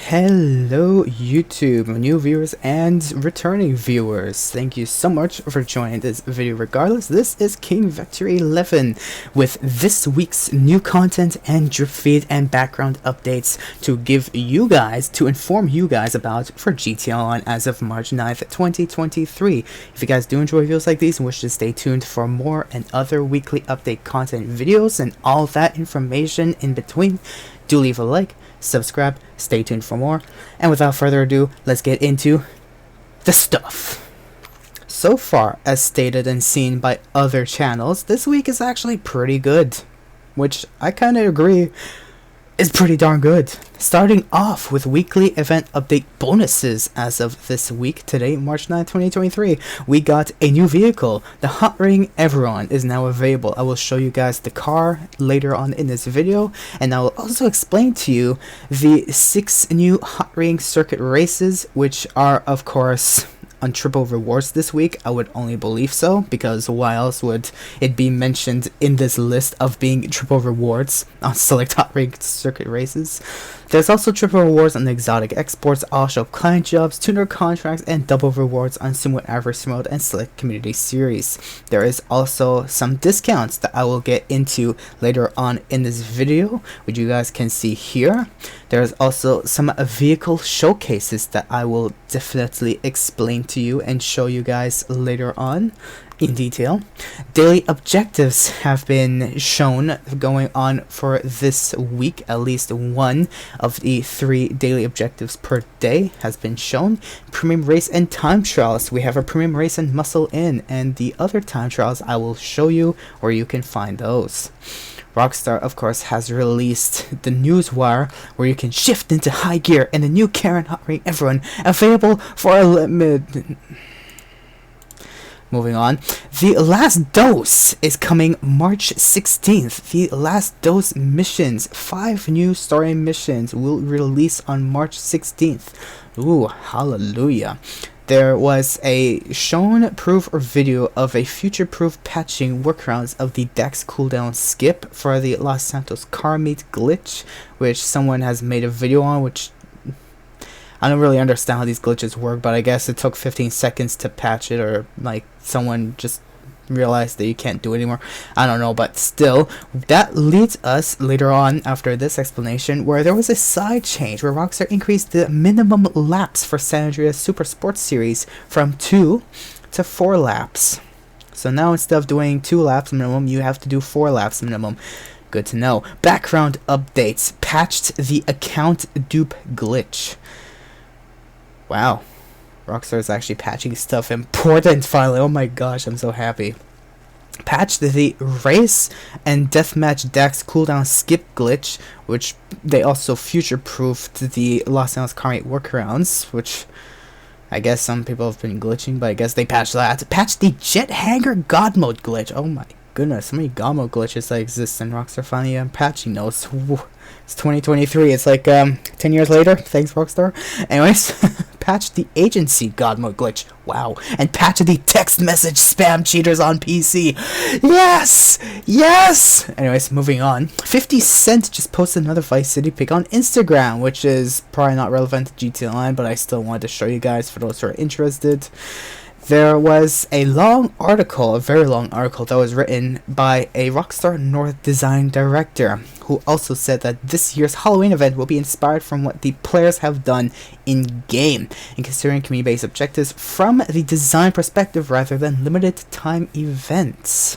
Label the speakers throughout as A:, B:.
A: Hello YouTube, new viewers and returning viewers. Thank you so much for joining this video regardless. This is King Vector 11 with this week's new content and drip feed and background updates to inform you guys about for GTA Online as of March 9th, 2023. If you guys do enjoy videos like these and wish to stay tuned for more and other weekly update content videos and all that information in between, do leave a like, subscribe, stay tuned for more, and without further ado, let's get into the stuff. So far, as stated and seen by other channels, this week is actually pretty good, which I kind of agree is pretty darn good. Starting off with weekly event update bonuses as of this week, today, March 9, 2023. We got a new vehicle. The Hot Ring Everon is now available. I will show you guys the car later on in this video, and I will also explain to you the 6 new Hot Ring circuit races, which are, of course, on triple rewards this week. I would only believe so, because why else would it be mentioned in this list of being triple rewards on select hot ring circuit races. There's also triple rewards on the exotic exports, all-show client jobs, tuner contracts, and double rewards on Simulate Average mode and select community series. There is also some discounts that I will get into later on in this video, which you guys can see here. There's also some vehicle showcases that I will definitely explain to you and show you guys later on in detail. Daily objectives have been shown going on for this week. At least one of the 3 daily objectives per day has been shown. Premium race and time trials. We have a premium race and Muscle In, and the other time trials I will show you where you can find those. Rockstar, of course, has released the Newswire, where you can shift into high gear, and the new Karen Hot Ring Everyone available for a limit. Moving on, The Last Dose is coming March 16th. The Last Dose missions, 5 new story missions, will release on March 16th. Ooh, hallelujah. There was a shown proof or video of a future-proof patching workarounds of the Dex cooldown skip for the Los Santos car meet glitch, which someone has made a video on, which I don't really understand how these glitches work, but I guess it took 15 seconds to patch it, or like someone just realized that you can't do it anymore. I don't know, but still, that leads us later on after this explanation where there was a side change where Rockstar increased the minimum laps for San Andreas Super Sports Series from 2 to 4 laps. So now instead of doing 2 laps minimum, you have to do 4 laps minimum. Good to know. Background updates. Patched the account dupe glitch. Wow, Rockstar is actually patching stuff important finally. Oh my gosh, I'm so happy. Patched the race and deathmatch Dax cooldown skip glitch, which they also future-proofed the Los Angeles car meet workarounds, which I guess some people have been glitching, but I guess they patched that. Patched the jet hangar god mode glitch. Oh my goodness, so many god mode glitches that exist, and Rockstar finally patching those. It's 2023. It's like 10 years later. Thanks, Rockstar. Anyways, patched the agency god mode glitch. Wow. And patched the text message spam cheaters on PC. Yes! Yes! Anyways, moving on. 50 Cent just posted another Vice City pic on Instagram, which is probably not relevant to GTA Online, but I still wanted to show you guys for those who are interested. There was a long article, a very long article, that was written by a Rockstar North design director, who also said that this year's Halloween event will be inspired from what the players have done in-game, and considering community-based objectives from the design perspective rather than limited time events.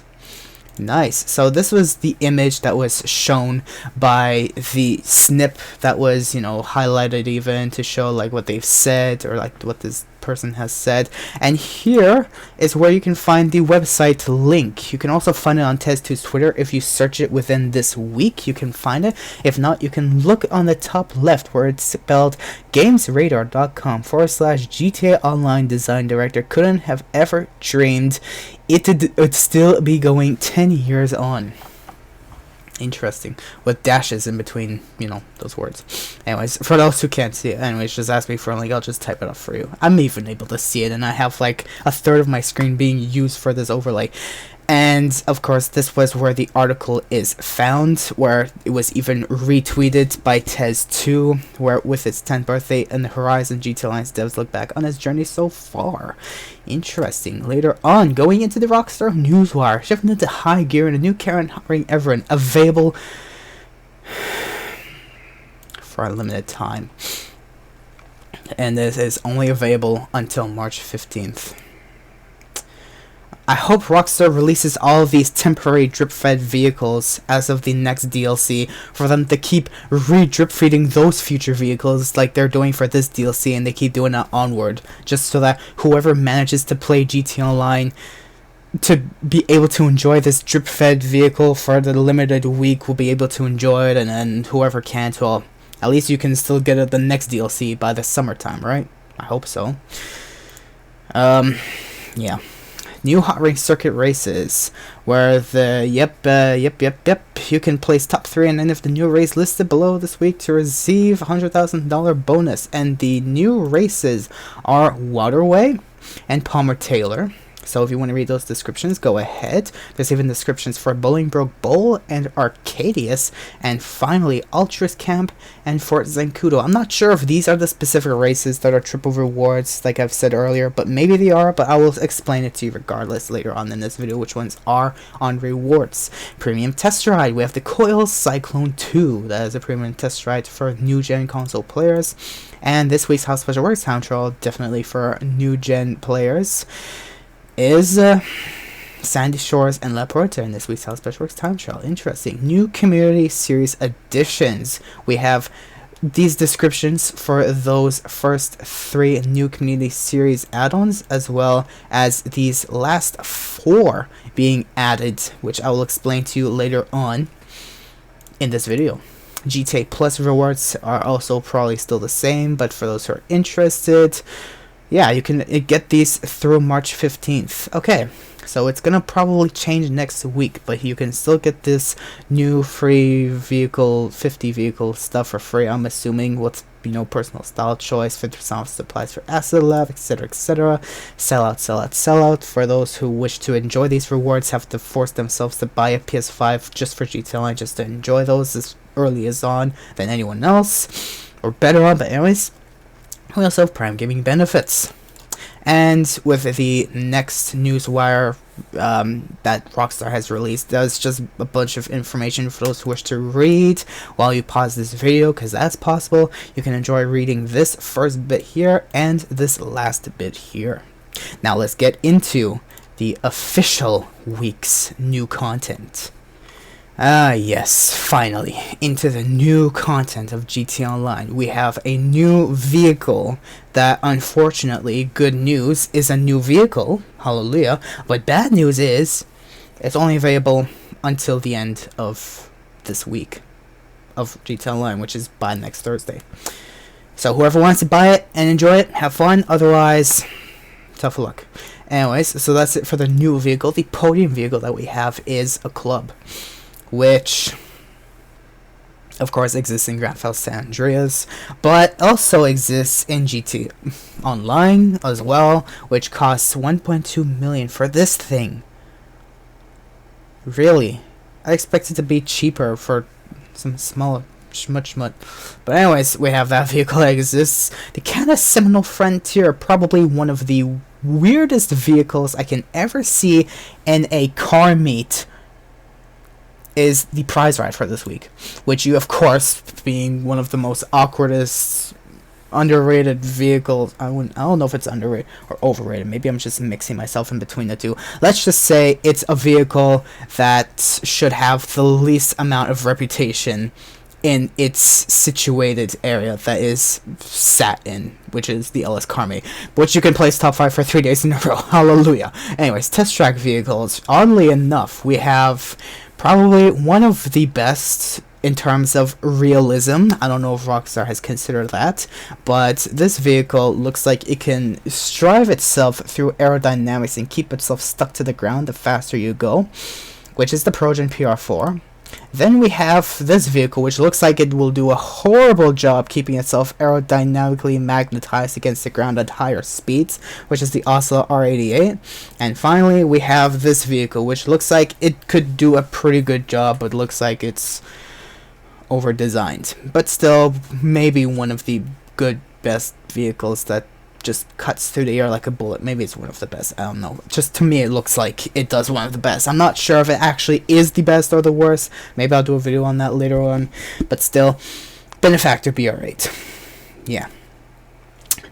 A: Nice. So this was the image that was shown by the snip that was, highlighted even to show like what they've said, or like what this person has said. And here is where you can find the website link. You can also find it on Tez2's Twitter. If you search it within this week, you can find it. If not, you can look on the top left where it's spelled gamesradar.com/GTA Online Design Director. Couldn't have ever dreamed it would still be going 10 years on. Interesting, with dashes in between, those words. Anyways, for those who can't see it, just ask me for a link. I'll just type it up for you. I'm even able to see it, and I have like a third of my screen being used for this overlay. And of course, this was where the article is found, where it was even retweeted by Tez2, where with its 10th birthday in the horizon, GT Alliance devs look back on its journey so far. Interesting. Later on, going into the Rockstar Newswire, shifting into high gear in a new Karen Ring Everin, available for a limited time. And this is only available until March 15th. I hope Rockstar releases all of these temporary drip-fed vehicles as of the next DLC for them to keep re-drip-feeding those future vehicles like they're doing for this DLC, and they keep doing that onward, just so that whoever manages to play GT Online to be able to enjoy this drip-fed vehicle for the limited week will be able to enjoy it, and then whoever can't, well, at least you can still get the next DLC by the summertime, right? I hope so. Yeah. New Hot Ring Circuit races, where the you can place top 3 in any of the new race listed below this week to receive $100,000 bonus, and the new races are Waterway and Palmer Taylor. So if you want to read those descriptions, go ahead. There's even descriptions for Bolingbroke Bowl and Arcadius, and finally Ultras Camp and Fort Zancudo. I'm not sure if these are the specific races that are triple rewards, like I've said earlier, but maybe they are, but I will explain it to you regardless later on in this video which ones are on rewards. Premium Test Ride, we have the CAYO Cyclone 2. That is a premium test ride for new gen console players. And this week's How Special Works Time Trial, definitely for new gen players, is Sandy Shores and La Puerta in this week's How Special Works Time Trial. Interesting. New Community Series additions. We have these descriptions for those first 3 new Community Series add-ons, as well as these last 4 being added, which I will explain to you later on in this video. GTA Plus rewards are also probably still the same, but for those who are interested, yeah, you can get these through March 15th. Okay, so it's gonna probably change next week, but you can still get this new free vehicle, 50 vehicle stuff for free, I'm assuming, with, you know, personal style choice, 50% off supplies for Asset Lab, etc, etc. Sell out, sell out, sell out. For those who wish to enjoy these rewards, have to force themselves to buy a PS5 just for GTA Online, just to enjoy those as early as on than anyone else, or better on, but anyways. We also have Prime Gaming benefits. And with the next newswire that Rockstar has released, there's just a bunch of information for those who wish to read while you pause this video, because that's possible. You can enjoy reading this first bit here and this last bit here. Now let's get into the official week's new content. Ah yes, finally, into the new content of GT Online. We have a new vehicle that, unfortunately, good news, is a new vehicle, hallelujah, but bad news is, it's only available until the end of this week of GT Online, which is by next Thursday. So whoever wants to buy it and enjoy it, have fun, otherwise, tough luck. Anyways, so that's it for the new vehicle. The podium vehicle that we have is a club, which of course exists in Grand Theft San Andreas, but also exists in GT Online as well, which costs 1.2 million for this thing. Really? I expect it to be cheaper for some smaller schmut. But anyways, we have that vehicle that exists. The Canada Seminole Frontier, probably one of the weirdest vehicles I can ever see in a car meet, is the prize ride for this week, which you, of course, being one of the most awkwardest, underrated vehicles, I don't know if it's underrated or overrated, maybe I'm just mixing myself in between the two. Let's just say it's a vehicle that should have the least amount of reputation in its situated area that is sat in, which is the LS Carme, which you can place top 5 for 3 days in a row. Hallelujah. Anyways, test track vehicles. Oddly enough, we have probably one of the best in terms of realism. I don't know if Rockstar has considered that, but this vehicle looks like it can strive itself through aerodynamics and keep itself stuck to the ground the faster you go, which is the Progen PR4. Then we have this vehicle, which looks like it will do a horrible job keeping itself aerodynamically magnetized against the ground at higher speeds, which is the Oslo R88. And finally, we have this vehicle, which looks like it could do a pretty good job, but looks like it's over-designed. But still, maybe one of the good, best vehicles that just cuts through the air like a bullet. Maybe it's one of the best, I don't know. Just to me it looks like it does one of the best. I'm not sure if it actually is the best or the worst. Maybe I'll do a video on that later on, but still, Benefactor BR8. Yeah.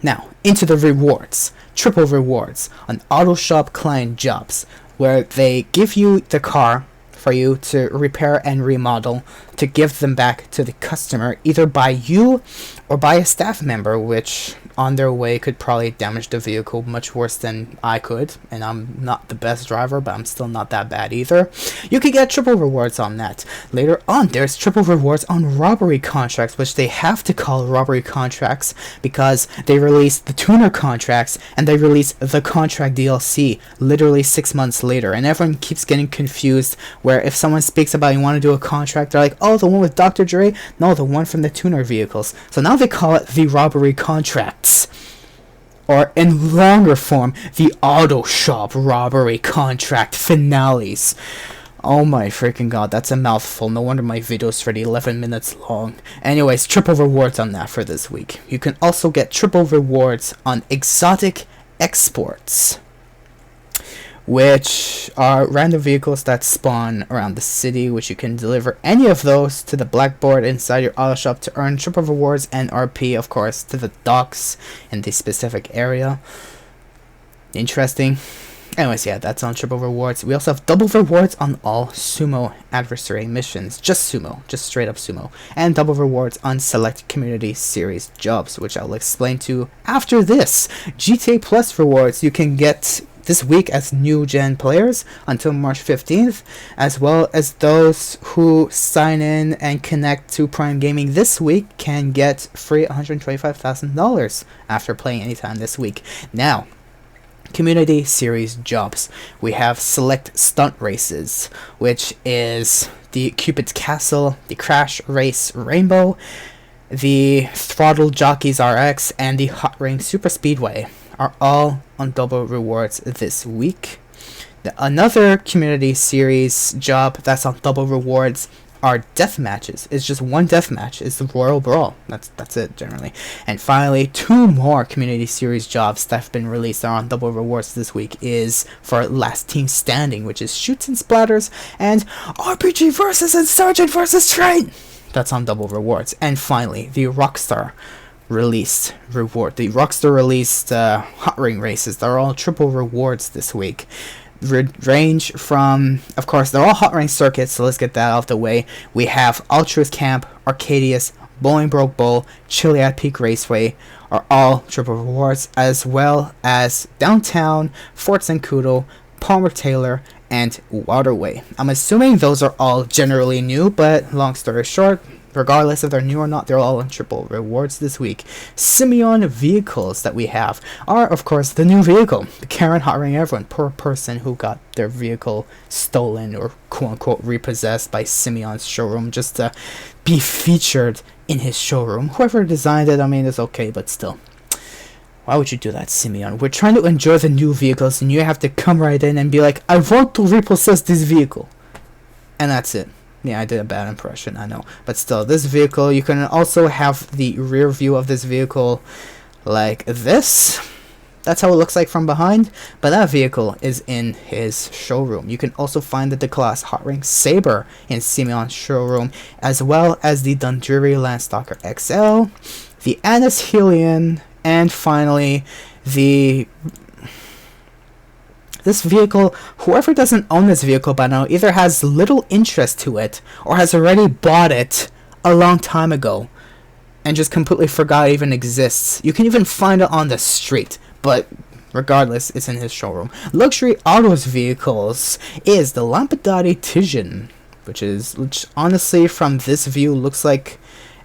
A: Now, into the rewards. Triple rewards on auto shop client jobs, where they give you the car for you to repair and remodel, to give them back to the customer, either by you or by a staff member, which on their way could probably damage the vehicle much worse than I could, and I'm not the best driver, but I'm still not that bad either. You could get triple rewards on that. Later on, there's triple rewards on robbery contracts, which they have to call robbery contracts because they release the tuner contracts and they release the contract DLC literally 6 months later, and everyone keeps getting confused where if someone speaks about you want to do a contract, they're like, oh, the one with Dr. Dre? No, the one from the tuner vehicles. So now they call it the robbery contracts. Or in longer form, the auto shop robbery contract finales. Oh my freaking god, that's a mouthful. No wonder my video's already 11 minutes long. Anyways, triple rewards on that for this week. You can also get triple rewards on exotic exports, which are random vehicles that spawn around the city, which you can deliver any of those to the blackboard inside your auto shop to earn triple rewards and RP, of course, to the docks in the specific area. Interesting. Anyways, yeah, that's on triple rewards. We also have double rewards on all sumo adversary missions. Just sumo, just straight up sumo. And double rewards on select community series jobs, which I'll explain to after this. GTA Plus rewards you can get this week as new gen players until March 15th, as well as those who sign in and connect to Prime Gaming this week can get free $125,000 after playing anytime this week. Now, community series jobs. We have select stunt races, which is the Cupid's Castle, the Crash Race Rainbow, the Throttle Jockeys RX, and the Hot Ring Super Speedway are all on double rewards this week. Another community series job that's on double rewards are death matches. It's just one death match. It's the Royal Brawl. That's it generally. And finally, two more community series jobs that have been released are on double rewards this week is for Last Team Standing, which is shoots and splatters, and RPG versus and Sergeant versus Train. That's on double rewards. And finally, the Rockstar released reward. The Rockstar released hot ring races. They're all triple rewards this week. Range from, of course, they're all hot ring circuits, so let's get that out of the way. We have Altruist Camp, Arcadius, Bolingbroke Bowl, Chiliad Peak Raceway are all triple rewards, as well as Downtown, Fort Zancudo, Palmer Taylor, and Waterway. I'm assuming those are all generally new, but long story short, regardless if they're new or not, they're all on triple rewards this week. Simeon vehicles that we have are, of course, the new vehicle, the Karen Hot Ring Everyone, per person who got their vehicle stolen or quote-unquote repossessed by Simeon's showroom just to be featured in his showroom. Whoever designed it, I mean, it's okay, but still. Why would you do that, Simeon? We're trying to enjoy the new vehicles, and you have to come right in and be like, I want to repossess this vehicle. And that's it. Yeah, I did a bad impression, I know. But still, this vehicle, you can also have the rear view of this vehicle like this. That's how it looks like from behind. But that vehicle is in his showroom. You can also find the D-Class Hot Ring Saber in Simeon's showroom, as well as the Dundreary Landstalker XL, the Anis Helion, and finally, this vehicle, whoever doesn't own this vehicle by now either has little interest to it or has already bought it a long time ago and just completely forgot it even exists. You can even find it on the street, but regardless, it's in his showroom. Luxury Autos Vehicles is the Lampadati Tijan, which honestly from this view looks like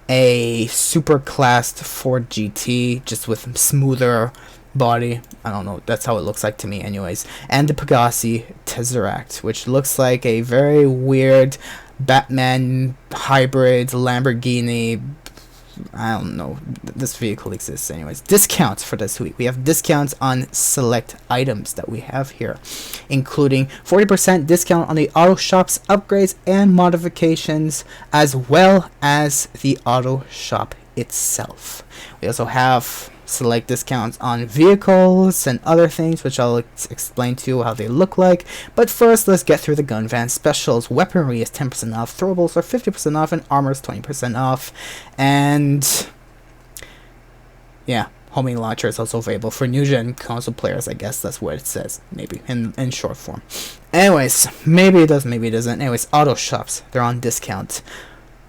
A: a super classed Ford GT, just with smoother body. I don't know, that's how it looks like to me anyways. And the Pegassi Tesseract, which looks like a very weird Batman hybrids, Lamborghini. I don't know. This vehicle exists anyways. Discounts for this week. We have discounts on select items that we have here, including 40% discount on the auto shop's upgrades and modifications, as well as the auto shop itself. We also have select discounts on vehicles and other things, which I'll explain to you how they look like. But first, let's get through the gun van specials. Weaponry is 10% off, throwables are 50% off, and armor is 20% off. And yeah, homing launcher is also available for new gen console players. I guess that's what it says, maybe in short form. Anyways, maybe it does, maybe it doesn't. Anyways, auto shops, they're on discount.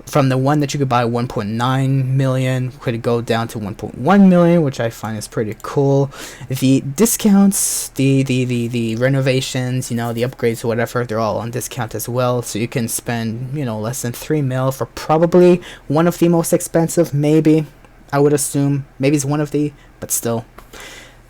A: From the one that you could buy 1.9 million, could go down to 1.1 million, which I find is pretty cool. The discounts, the renovations, you know, the upgrades, whatever, they're all on discount as well. So you can spend, you know, less than 3 mil for probably one of the most expensive, maybe. I would assume, maybe it's one of the, but still.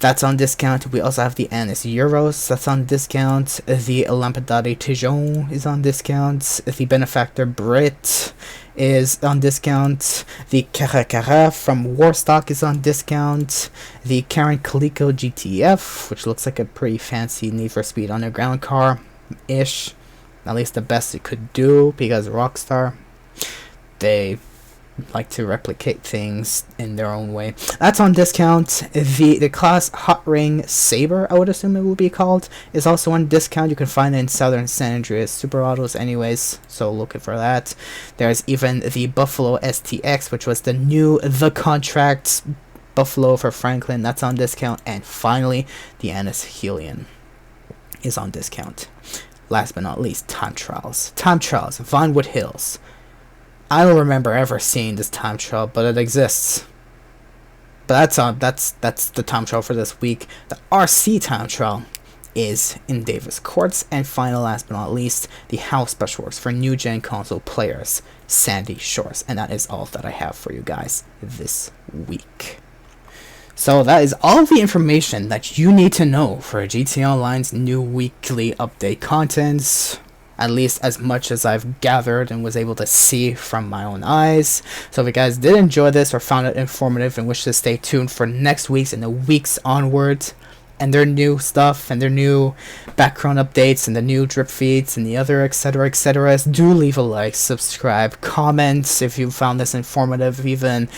A: That's on discount. We also have the Anis Euros, that's on discount. The Lampadari Tijon is on discount. The Benefactor Brit is on discount. The Cara from Warstock is on discount. The Karen Coleco GTF, which looks like a pretty fancy Need for Speed Underground car-ish. At least the best it could do, because Rockstar, they like to replicate things in their own way. That's on discount. The class Hot Ring Saber, I would assume it would be called, is also on discount. You can find it in Southern San Andreas Super Autos anyways, so looking for that. There's even the Buffalo STX, which was the new The Contract Buffalo for Franklin, that's on discount. And finally, the Anis Helion is on discount. Last but not least, Time Trials. Time Trials, Vinewood Hills. I don't remember ever seeing this time trial, but it exists. But that's the time trial for this week. The RC time trial is in Davis Courts. And final, last but not least, the house special works for new gen console players, Sandy Shores. And that is all that I have for you guys this week. So that is all the information that you need to know for GTA Online's new weekly update contents. At least as much as I've gathered and was able to see from my own eyes. So if you guys did enjoy this or found it informative and wish to stay tuned for next week's and the weeks onwards, and their new stuff and their new background updates and the new drip feeds and the other etc, do leave a like, subscribe, comment if you found this informative, even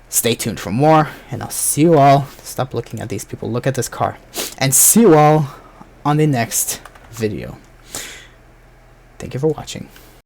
A: stay tuned for more. And I'll see you all, stop looking at these people, look at this car, and see you all on the next video. Thank you for watching.